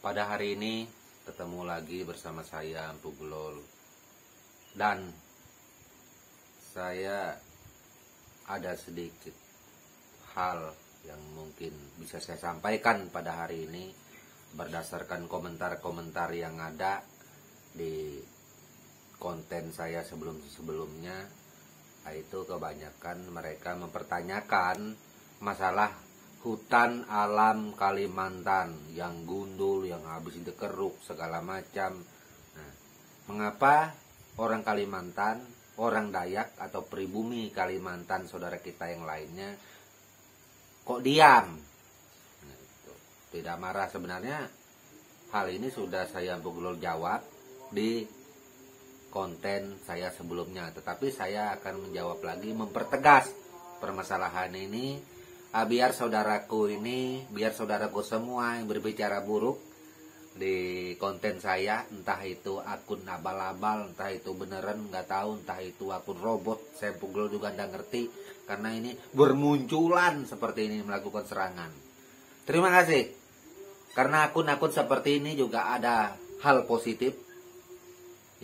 Pada hari ini ketemu lagi bersama saya Empu Gelol. Dan saya ada sedikit hal yang mungkin bisa saya sampaikan pada hari ini berdasarkan komentar-komentar yang ada di konten saya sebelum-sebelumnya. Itu kebanyakan mereka mempertanyakan masalah hutan alam Kalimantan yang gundul, yang habis dikeruk segala macam. Nah, mengapa orang Kalimantan, orang Dayak atau pribumi Kalimantan saudara kita yang lainnya kok diam? Nah, tidak marah. Sebenarnya hal ini sudah saya Empu jawab di konten saya sebelumnya, tetapi saya akan menjawab lagi, mempertegas permasalahan ini biar saudaraku semua yang berbicara buruk di konten saya, entah itu akun abal-abal, entah itu beneran nggak tahu, entah itu akun robot, saya Empu juga nggak ngerti, karena ini bermunculan seperti ini melakukan serangan. Terima kasih, karena akun-akun seperti ini juga ada hal positif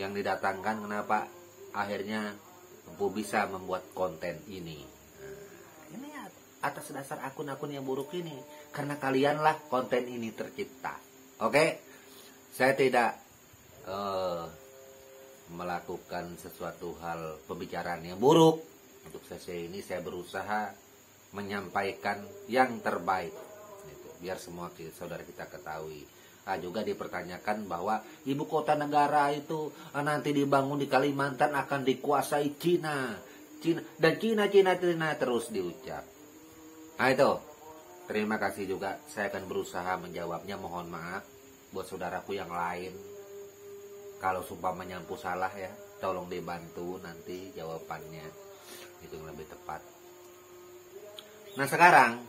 yang didatangkan. Kenapa akhirnya Empu bisa membuat konten ini? Ini atas dasar akun-akun yang buruk ini, karena kalianlah konten ini tercipta. Oke, saya tidak melakukan sesuatu hal pembicaraan yang buruk. Untuk sesi ini saya berusaha menyampaikan yang terbaik, biar semua saudara kita ketahui. Juga dipertanyakan bahwa ibu kota negara itu nanti dibangun di Kalimantan akan dikuasai Cina terus diucap. Nah itu, terima kasih juga. Saya akan berusaha menjawabnya. Mohon maaf buat saudaraku yang lain, kalau sumpah menyampu salah ya, tolong dibantu nanti jawabannya, itu yang lebih tepat. Nah sekarang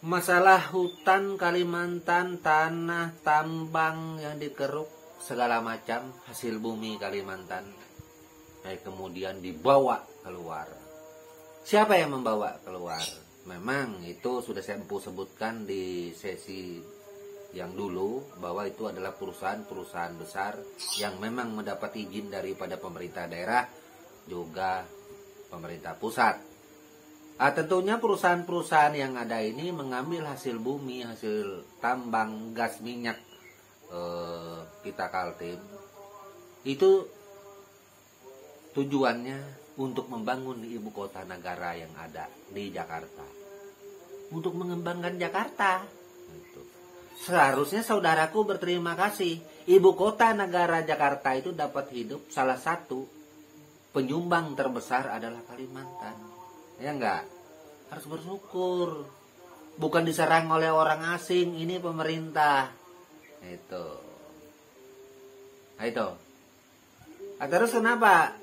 masalah hutan Kalimantan, tanah tambang yang dikeruk segala macam, hasil bumi Kalimantan, kemudian dibawa keluar. Siapa yang membawa keluar? Memang itu sudah saya sebutkan di sesi yang dulu, bahwa itu adalah perusahaan-perusahaan besar yang memang mendapat izin daripada pemerintah daerah juga pemerintah pusat. Tentunya perusahaan-perusahaan yang ada ini mengambil hasil bumi, hasil tambang, gas minyak kita Kaltim. Itu tujuannya untuk membangun ibu kota negara yang ada di Jakarta, untuk mengembangkan Jakarta. Seharusnya saudaraku berterima kasih, ibu kota negara Jakarta itu dapat hidup, salah satu penyumbang terbesar adalah Kalimantan. Ya enggak? Harus bersyukur. Bukan diserang oleh orang asing, ini pemerintah. Itu. Nah itu. Terus kenapa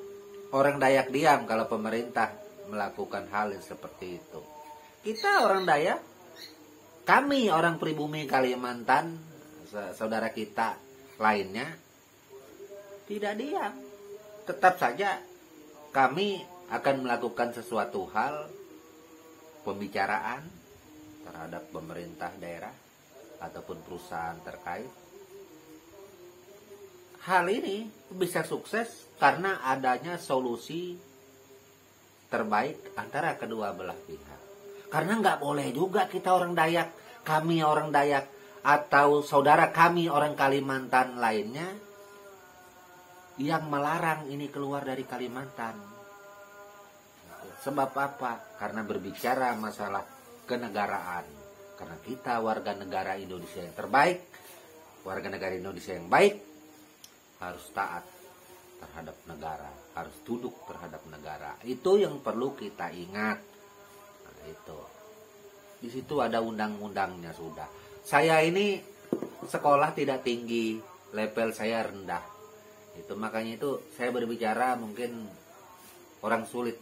orang Dayak diam kalau pemerintah melakukan hal yang seperti itu? Kita orang Dayak, kami orang pribumi Kalimantan, saudara kita lainnya tidak diam. Tetap saja kami akan melakukan sesuatu hal pembicaraan terhadap pemerintah daerah ataupun perusahaan terkait. Hal ini bisa sukses karena adanya solusi terbaik antara kedua belah pihak. Karena nggak boleh juga kita orang Dayak, kami orang Dayak, atau saudara kami orang Kalimantan lainnya yang melarang ini keluar dari Kalimantan. Sebab apa? Karena berbicara masalah kenegaraan. Karena kita warga negara Indonesia yang terbaik, warga negara Indonesia yang baik, harus taat terhadap negara, harus tunduk terhadap negara. Itu yang perlu kita ingat. Nah, itu. Di situ ada undang-undangnya sudah. Saya ini sekolah tidak tinggi, level saya rendah. Itu makanya itu saya berbicara mungkin orang sulit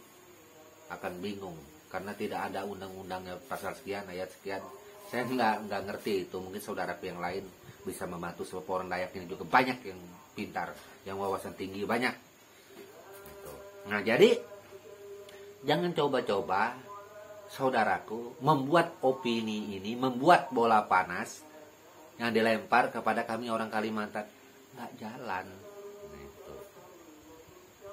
akan bingung karena tidak ada undang-undangnya pasal sekian, ayat sekian. Saya nggak ngerti itu. Mungkin saudaraku yang lain bisa membantu, sebab orang Dayak ini juga banyak yang pintar, yang wawasan tinggi banyak. Nah jadi jangan coba-coba saudaraku membuat opini ini, membuat bola panas yang dilempar kepada kami orang Kalimantan nggak jalan. Gitu.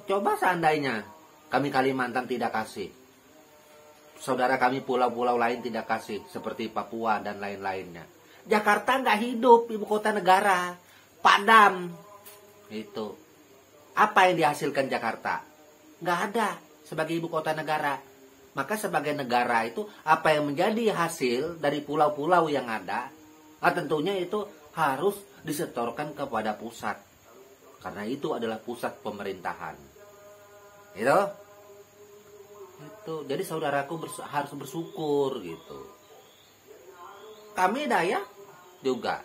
Coba seandainya kami Kalimantan tidak kasih, saudara kami pulau-pulau lain tidak kasih, seperti Papua dan lain-lainnya, Jakarta nggak hidup, ibu kota negara, padam. Itu apa yang dihasilkan Jakarta? Nggak ada sebagai ibu kota negara. Maka sebagai negara itu apa yang menjadi hasil dari pulau-pulau yang ada, tentunya itu harus disetorkan kepada pusat, karena itu adalah pusat pemerintahan. Itu jadi saudaraku harus bersyukur gitu. Kami Dayak juga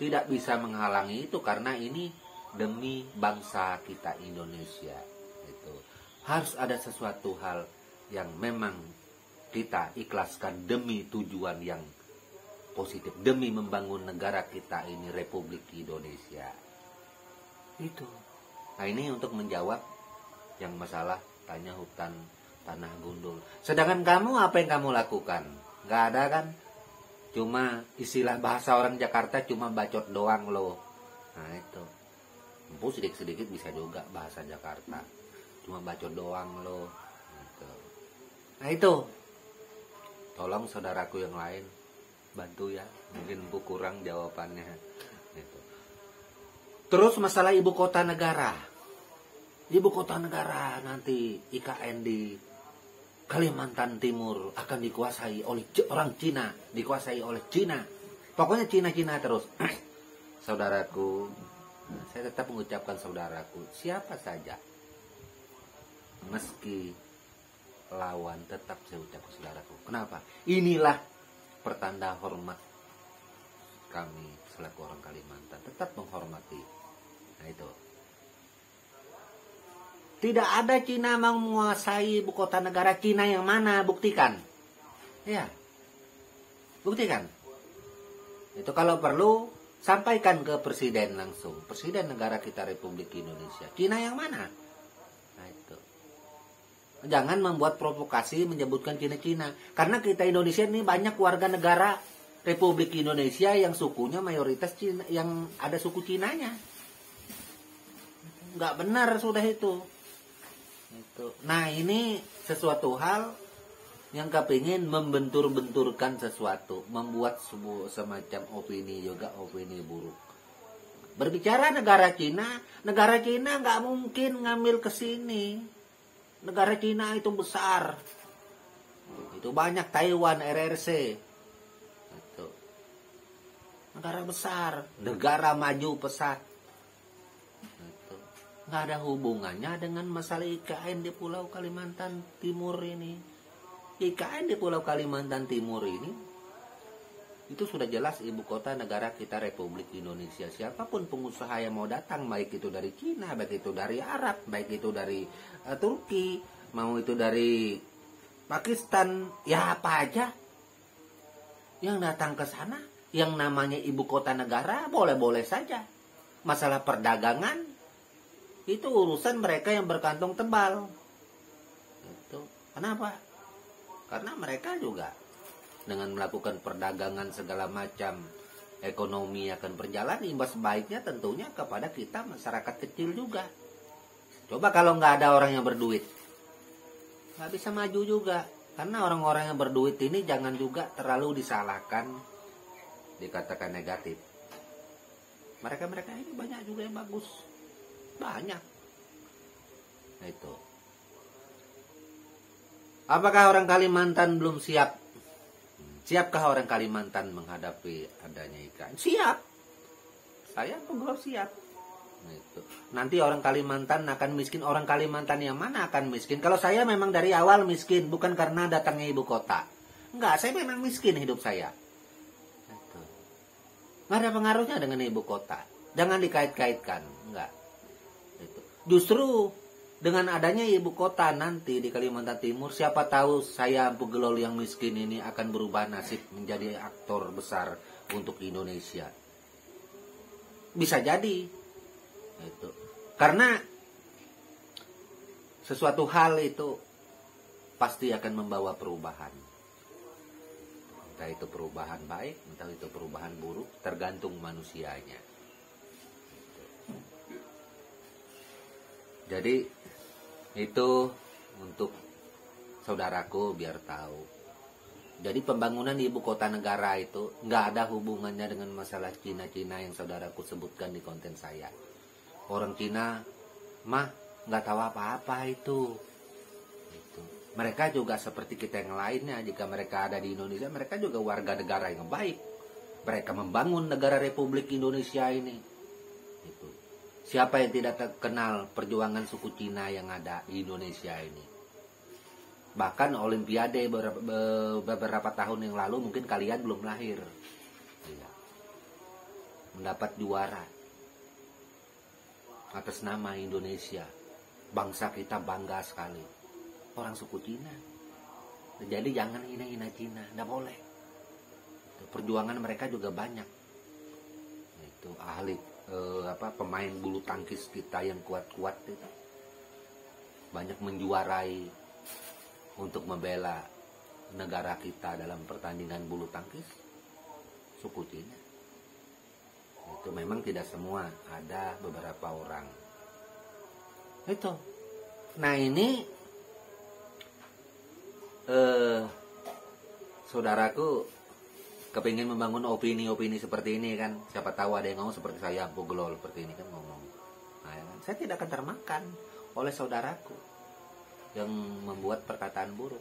tidak bisa menghalangi itu, karena ini demi bangsa kita Indonesia. Itu harus ada sesuatu hal yang memang kita ikhlaskan demi tujuan yang positif, demi membangun negara kita ini, Republik Indonesia. Itu. Nah, ini untuk menjawab yang masalah tanya hutan tanah gundul. Sedangkan kamu apa yang kamu lakukan? Nggak ada kan? Cuma istilah bahasa orang Jakarta cuma bacot doang loh. Nah itu. Empu sedikit-sedikit bisa juga bahasa Jakarta. Cuma bacot doang loh. Gitu. Nah itu. Tolong saudaraku yang lain bantu ya. Mungkin Empu kurang jawabannya. Gitu. Terus masalah ibu kota negara. Ibu kota negara nanti IKN di Kalimantan Timur akan dikuasai oleh orang Cina, dikuasai oleh Cina. Pokoknya Cina-Cina terus. Saudaraku, saya tetap mengucapkan saudaraku, siapa saja, meski lawan tetap saya ucapkan saudaraku. Kenapa? Inilah pertanda hormat kami selaku orang Kalimantan, tetap menghormati. Nah itu. Tidak ada Cina mau menguasai ibu kota negara. Cina yang mana? Buktikan. Ya. Buktikan. Itu kalau perlu sampaikan ke presiden langsung. Presiden negara kita Republik Indonesia. Cina yang mana? Nah itu. Jangan membuat provokasi menyebutkan Cina-Cina. Karena kita Indonesia ini banyak warga negara Republik Indonesia yang sukunya mayoritas Cina, yang ada suku Cinanya. Nggak benar sudah itu. Nah ini sesuatu hal yang kepingin membentur-benturkan sesuatu, membuat semacam opini juga, opini buruk. Berbicara negara Cina nggak mungkin ngambil ke sini. Negara Cina itu besar, itu banyak Taiwan, RRC, itu negara besar, negara maju pesat. Nggak ada hubungannya dengan masalah IKN di Pulau Kalimantan Timur ini. IKN di Pulau Kalimantan Timur ini itu sudah jelas ibu kota negara kita Republik Indonesia. Siapapun pengusaha yang mau datang, baik itu dari Cina, baik itu dari Arab, baik itu dari Turki, mau itu dari Pakistan, ya apa aja yang datang ke sana, yang namanya ibu kota negara boleh-boleh saja. Masalah perdagangan itu urusan mereka yang berkantong tebal. Itu. Kenapa? Karena mereka juga dengan melakukan perdagangan segala macam, ekonomi akan berjalan, imbas baiknya tentunya kepada kita masyarakat kecil juga. Coba kalau nggak ada orang yang berduit, nggak bisa maju juga. Karena orang-orang yang berduit ini jangan juga terlalu disalahkan, dikatakan negatif. Mereka-mereka ini banyak juga yang bagus. Banyak. Nah itu. Apakah orang Kalimantan belum siap? Siapkah orang Kalimantan menghadapi adanya IKN? Siap. Saya pun siap. Nah itu. Nanti orang Kalimantan akan miskin. Orang Kalimantan yang mana akan miskin? Kalau saya memang dari awal miskin, bukan karena datangnya ibu kota. Enggak, saya memang miskin hidup saya. Itu. Nggak ada pengaruhnya dengan ibu kota. Jangan dikait-kaitkan. Enggak. Justru dengan adanya ibu kota nanti di Kalimantan Timur, siapa tahu saya Empu Gelol yang miskin ini akan berubah nasib menjadi aktor besar untuk Indonesia. Bisa jadi. Itu. Karena sesuatu hal itu pasti akan membawa perubahan. entah itu perubahan baik, entah itu perubahan buruk, tergantung manusianya. Jadi itu untuk saudaraku biar tahu. Jadi pembangunan di ibu kota negara itu nggak ada hubungannya dengan masalah Cina-Cina yang saudaraku sebutkan di konten saya. Orang Cina mah nggak tahu apa-apa itu. Mereka juga seperti kita yang lainnya. Jika mereka ada di Indonesia, mereka juga warga negara yang baik. Mereka membangun negara Republik Indonesia ini. Itu. Siapa yang tidak kenal perjuangan suku Cina yang ada di Indonesia ini? Bahkan Olimpiade beberapa tahun yang lalu mungkin kalian belum lahir. Iya. Mendapat juara atas nama Indonesia. Bangsa kita bangga sekali. Orang suku Cina. Jadi jangan hina-hina Cina, nggak boleh. Perjuangan mereka juga banyak. Itu ahli pemain bulu tangkis kita yang kuat-kuat itu banyak menjuarai untuk membela negara kita dalam pertandingan bulu tangkis suku Cina. Itu memang tidak semua, ada beberapa orang. Itu. Nah ini saudaraku kepingin membangun opini-opini seperti ini kan. Siapa tahu ada yang ngomong seperti saya, Puglol seperti ini kan ngomong. Nah, ya kan? Saya tidak akan termakan oleh saudaraku yang membuat perkataan buruk.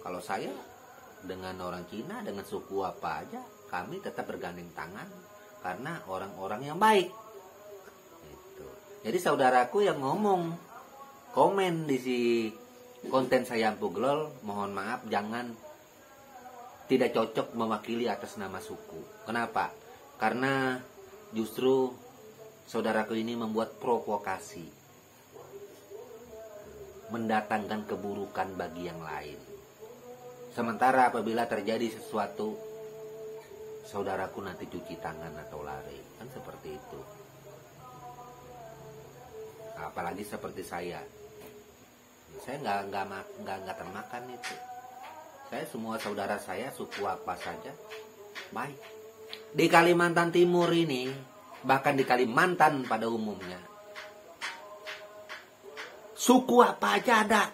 Kalau saya dengan orang Cina, dengan suku apa aja, kami tetap bergandeng tangan karena orang-orang yang baik. Itu. Jadi saudaraku yang ngomong, komen di si konten saya Puglol, mohon maaf jangan tidak cocok mewakili atas nama suku. Kenapa? Karena justru saudaraku ini membuat provokasi, mendatangkan keburukan bagi yang lain. Sementara apabila terjadi sesuatu, saudaraku nanti cuci tangan atau lari, kan seperti itu. Apalagi seperti saya nggak termakan itu. Saya semua saudara saya suku apa saja baik. Di Kalimantan Timur ini, bahkan di Kalimantan pada umumnya, suku apa aja ada.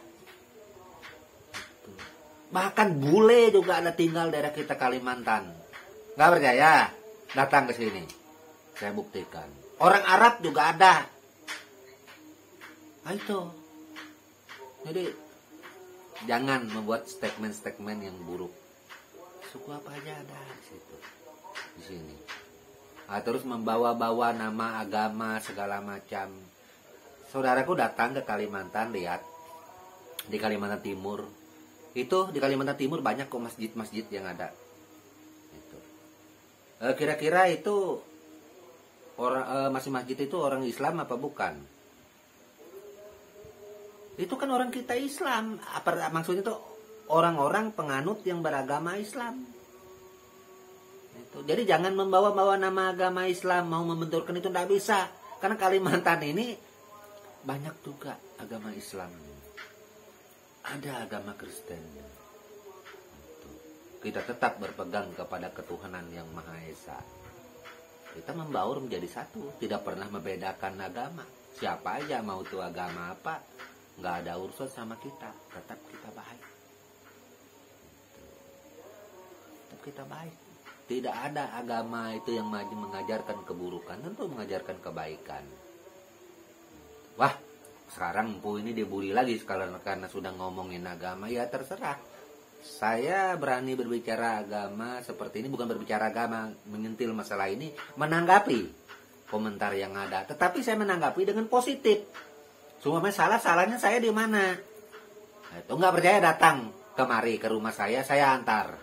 Bahkan bule juga ada tinggal daerah kita Kalimantan. Nggak percaya? Datang ke sini, saya buktikan. Orang Arab juga ada. Nah itu. Jadi jangan membuat statement-statement yang buruk. Suku apa aja ada di situ, di sini. Nah, terus membawa-bawa nama agama segala macam. Saudaraku datang ke Kalimantan, lihat di Kalimantan Timur. Itu di Kalimantan Timur banyak kok masjid-masjid yang ada. Itu. Kira-kira itu orang masih masjid itu orang Islam apa bukan? Itu kan orang kita Islam. Apa maksudnya tuh orang-orang penganut yang beragama Islam. Itu. Jadi jangan membawa-bawa nama agama Islam, mau membenturkan itu tidak bisa. Karena Kalimantan ini banyak juga agama Islam. Ada agama Kristen. Itu. Kita tetap berpegang kepada ketuhanan yang Maha Esa. Kita membaur menjadi satu, tidak pernah membedakan agama. Siapa aja mau itu agama apa, nggak ada urusan sama kita, tetap kita baik. Tetap kita baik. Tidak ada agama itu yang mengajarkan keburukan, tentu mengajarkan kebaikan. Wah, sekarang Empu ini dibully lagi karena sudah ngomongin agama. Ya terserah. Saya berani berbicara agama seperti ini, bukan berbicara agama, menyentil masalah ini, menanggapi komentar yang ada. Tetapi saya menanggapi dengan positif. Cuma salahnya saya di mana? Nah, itu nggak percaya datang kemari ke rumah saya antar.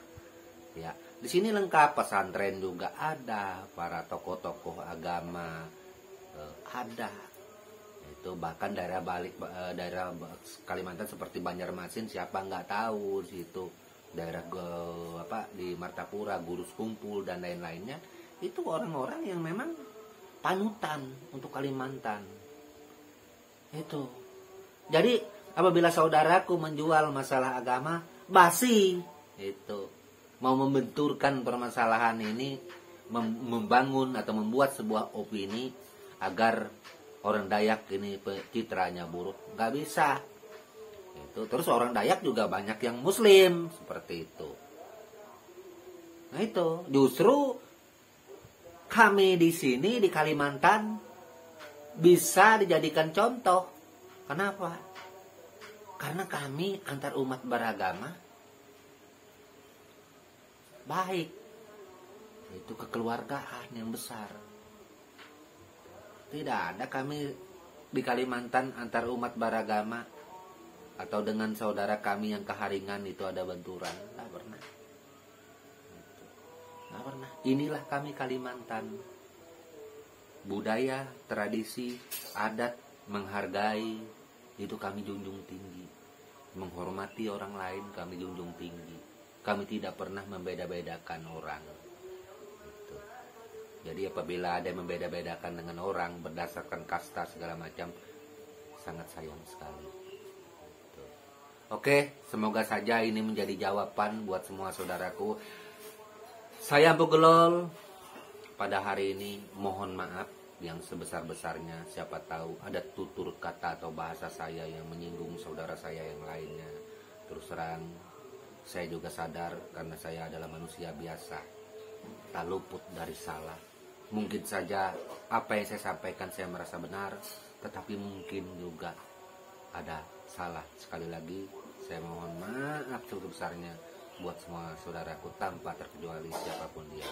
Ya, di sini lengkap, pesantren juga ada, para tokoh-tokoh agama ada. Itu bahkan daerah Kalimantan seperti Banjarmasin, siapa nggak tahu di situ. Daerah di Martapura, Gurus Kumpul dan lain-lainnya, itu orang-orang yang memang panutan untuk Kalimantan. Itu. Jadi apabila saudaraku menjual masalah agama, basi. Itu. mau membenturkan permasalahan ini, membangun atau membuat sebuah opini agar orang Dayak ini citranya buruk. Nggak bisa. Itu terus orang Dayak juga banyak yang Muslim seperti itu. Nah itu justru kami di sini di Kalimantan bisa dijadikan contoh. Kenapa? Karena kami antar umat beragama baik. Itu kekeluargaan yang besar. Tidak ada kami di Kalimantan antar umat beragama atau dengan saudara kami yang keharingan itu ada benturan. Tidak pernah. Tidak pernah. Inilah kami Kalimantan. Budaya, tradisi, adat, menghargai, itu kami junjung tinggi. Menghormati orang lain kami junjung tinggi. Kami tidak pernah membeda-bedakan orang. Gitu. Jadi apabila ada yang membeda-bedakan dengan orang berdasarkan kasta segala macam, sangat sayang sekali. Gitu. Oke, semoga saja ini menjadi jawaban buat semua saudaraku. Saya Empu Gelol pada hari ini mohon maaf yang sebesar-besarnya. Siapa tahu ada tutur kata atau bahasa saya yang menyinggung saudara saya yang lainnya. Terus terang saya juga sadar karena saya adalah manusia biasa, tak luput dari salah. Mungkin saja apa yang saya sampaikan saya merasa benar, tetapi mungkin juga ada salah. Sekali lagi saya mohon maaf sebesar-besarnya buat semua saudaraku tanpa terkecuali siapapun dia.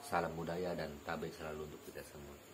Salam budaya dan tabik selalu untuk kita semua.